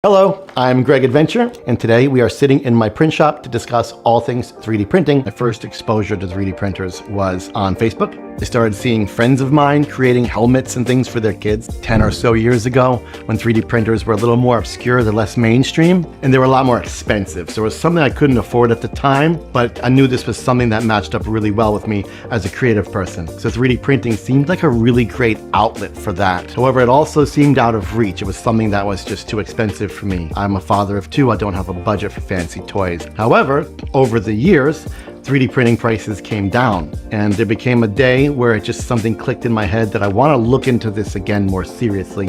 Hello, I'm Greg Adventure, and today we are sitting in my print shop to discuss all things 3D printing. My first exposure to 3D printers was on Facebook. I started seeing friends of mine creating helmets and things for their kids 10 or so years ago when 3D printers were a little more obscure, they're less mainstream, and they were a lot more expensive. So it was something I couldn't afford at the time, but I knew this was something that matched up really well with me as a creative person. So 3D printing seemed like a really great outlet for that. However, it also seemed out of reach. It was something that was just too expensive for me. I'm a father of two. I don't have a budget for fancy toys. However, over the years, 3D printing prices came down, and there became a day where it just something clicked in my head that I want to look into this again more seriously,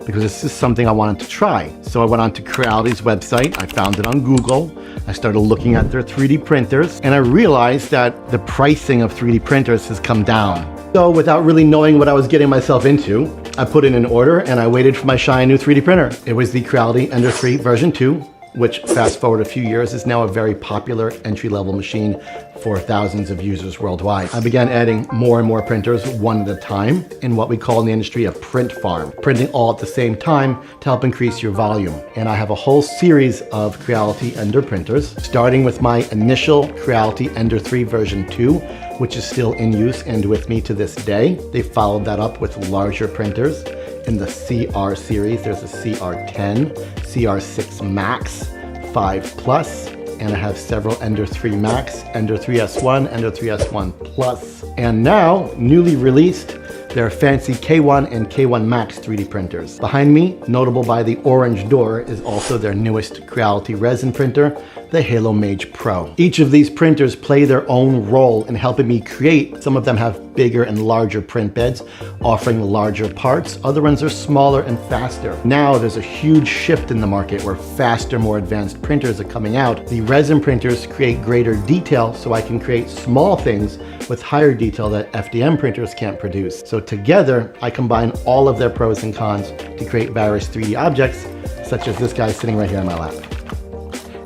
because this is something I wanted to try. So I went onto Creality's website, I found it on Google, I started looking at their 3D printers, and I realized that the pricing of 3D printers has come down. So without really knowing what I was getting myself into, I put in an order and I waited for my shiny new 3D printer. It was the Creality Ender 3 version 2, which fast forward a few years is now a very popular entry-level machine for thousands of users worldwide. I began adding more and more printers one at a time in what we call in the industry a print farm, printing all at the same time to help increase your volume. And I have a whole series of Creality Ender printers, starting with my initial Creality Ender 3 version 2, which is still in use and with me to this day. They followed that up with larger printers. In the CR series, there's a CR10, CR6 Max, 5 Plus, and I have several Ender 3 Max, Ender 3S1, Ender 3S1 Plus. And now, newly released, there are fancy K1 and K1 Max 3D printers. Behind me, notable by the orange door, is also their newest Creality resin printer, the Halo Mage Pro. Each of these printers play their own role in helping me create. Some of them have bigger and larger print beds, offering larger parts. Other ones are smaller and faster. Now there's a huge shift in the market where faster, more advanced printers are coming out. The resin printers create greater detail, so I can create small things with higher detail that FDM printers can't produce. So together, I combine all of their pros and cons to create various 3D objects, such as this guy sitting right here in my lap.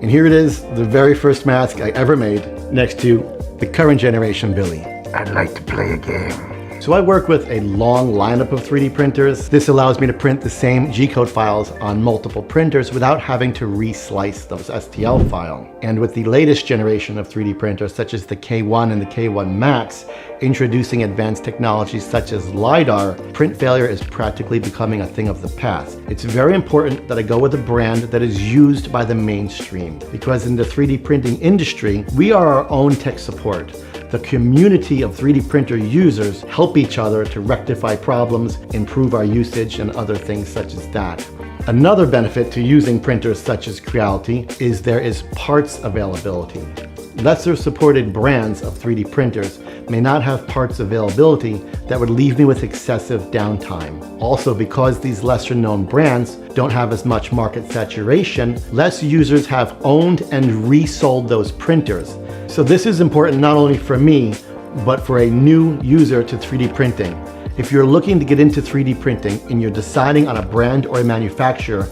And here it is, the very first mask I ever made, next to the current generation Billy. I'd like to play a game. So I work with a long lineup of 3D printers. This allows me to print the same G-code files on multiple printers without having to re-slice those STL files. And with the latest generation of 3D printers, such as the K1 and the K1 Max, introducing advanced technologies such as LiDAR, print failure is practically becoming a thing of the past. It's very important that I go with a brand that is used by the mainstream, because in the 3D printing industry, we are our own tech support. The community of 3D printer users help each other to rectify problems, improve our usage, and other things such as that. Another benefit to using printers such as Creality is there is parts availability. Lesser supported brands of 3D printers may not have parts availability that would leave me with excessive downtime. Also, because these lesser known brands don't have as much market saturation, less users have owned and resold those printers. So this is important not only for me, but for a new user to 3D printing. If you're looking to get into 3D printing and you're deciding on a brand or a manufacturer,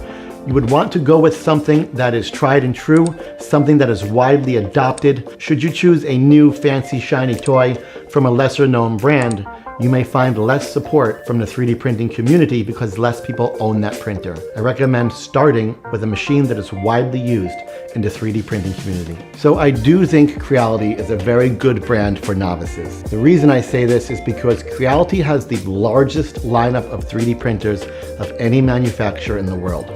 you would want to go with something that is tried and true, something that is widely adopted. Should you choose a new fancy shiny toy from a lesser known brand, you may find less support from the 3D printing community because less people own that printer. I recommend starting with a machine that is widely used in the 3D printing community. So I do think Creality is a very good brand for novices. The reason I say this is because Creality has the largest lineup of 3D printers of any manufacturer in the world.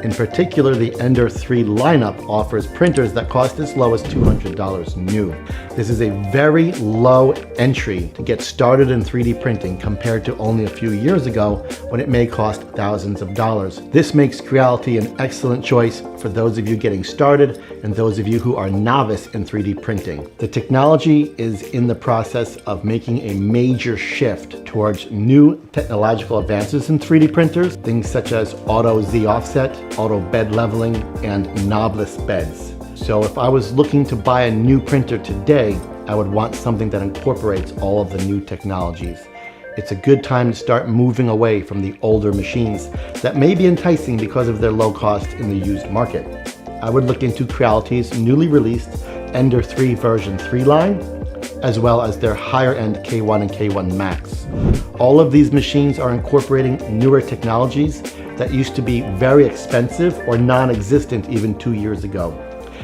In particular, the Ender 3 lineup offers printers that cost as low as $200 new. This is a very low entry to get started in 3D printing compared to only a few years ago when it may cost thousands of dollars. This makes Creality an excellent choice for those of you getting started and those of you who are novice in 3D printing. The technology is in the process of making a major shift towards new technological advances in 3D printers, things such as auto Z offset, auto bed leveling, and knobless beds. So if I was looking to buy a new printer today, I would want something that incorporates all of the new technologies. It's a good time to start moving away from the older machines that may be enticing because of their low cost in the used market. I would look into Creality's newly released Ender 3 version 3 line, as well as their higher end K1 and K1 Max. All of these machines are incorporating newer technologies that used to be very expensive or non-existent even 2 years ago,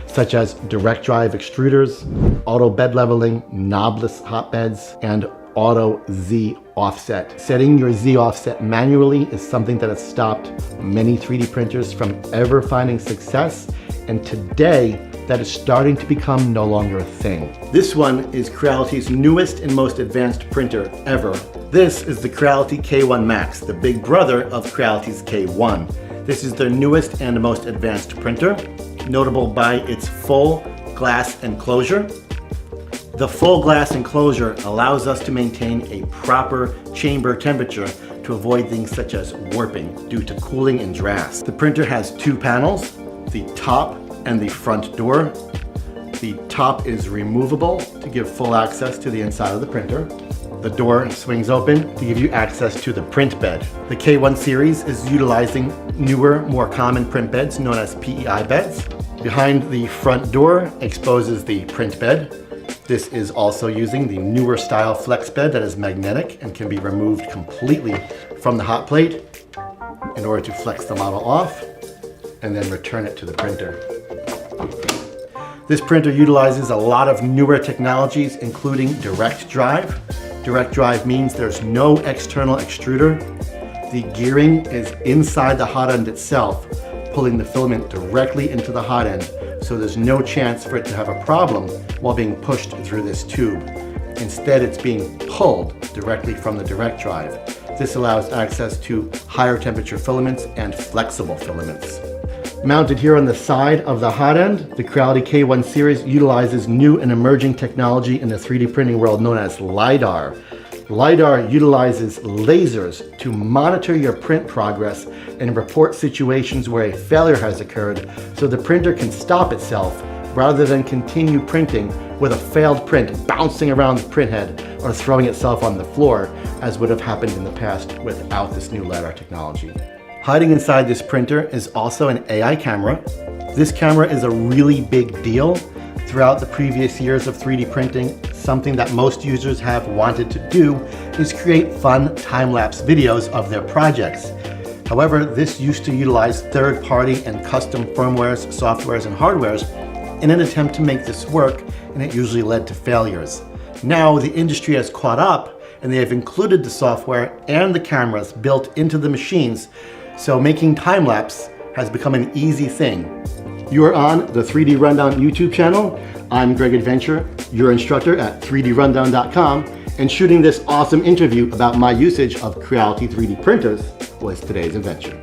such as direct drive extruders, auto bed leveling, knobless hotbeds, and auto Z offset. Setting your Z offset manually is something that has stopped many 3D printers from ever finding success, and today that is starting to become no longer a thing. This one is Creality's newest and most advanced printer ever. This is the Creality K1 Max, the big brother of Creality's K1. This is their newest and most advanced printer, notable by its full glass enclosure. The full glass enclosure allows us to maintain a proper chamber temperature to avoid things such as warping due to cooling and drafts. The printer has two panels, the top and the front door. The top is removable to give full access to the inside of the printer. The door swings open to give you access to the print bed. The K1 series is utilizing newer, more common print beds known as PEI beds. Behind the front door exposes the print bed. This is also using the newer style flex bed that is magnetic and can be removed completely from the hot plate in order to flex the model off and then return it to the printer. This printer utilizes a lot of newer technologies, including direct drive. Direct drive means there's no external extruder. The gearing is inside the hot end itself, pulling the filament directly into the hot end, so there's no chance for it to have a problem while being pushed through this tube. Instead, it's being pulled directly from the direct drive. This allows access to higher temperature filaments and flexible filaments. Mounted here on the side of the hot end, the Creality K1 series utilizes new and emerging technology in the 3D printing world known as LiDAR. LiDAR utilizes lasers to monitor your print progress and report situations where a failure has occurred so the printer can stop itself rather than continue printing with a failed print bouncing around the printhead or throwing itself on the floor, as would have happened in the past without this new LiDAR technology. Hiding inside this printer is also an AI camera. This camera is a really big deal. Throughout the previous years of 3D printing, something that most users have wanted to do is create fun time-lapse videos of their projects. However, this used to utilize third-party and custom firmwares, softwares, and hardwares in an attempt to make this work, and it usually led to failures. Now, the industry has caught up, and they have included the software and the cameras built into the machines, so making time-lapse has become an easy thing. You are on the 3D Rundown YouTube channel. I'm Greg Adventure, your instructor at 3drundown.com, and shooting this awesome interview about my usage of Creality 3D printers was today's adventure.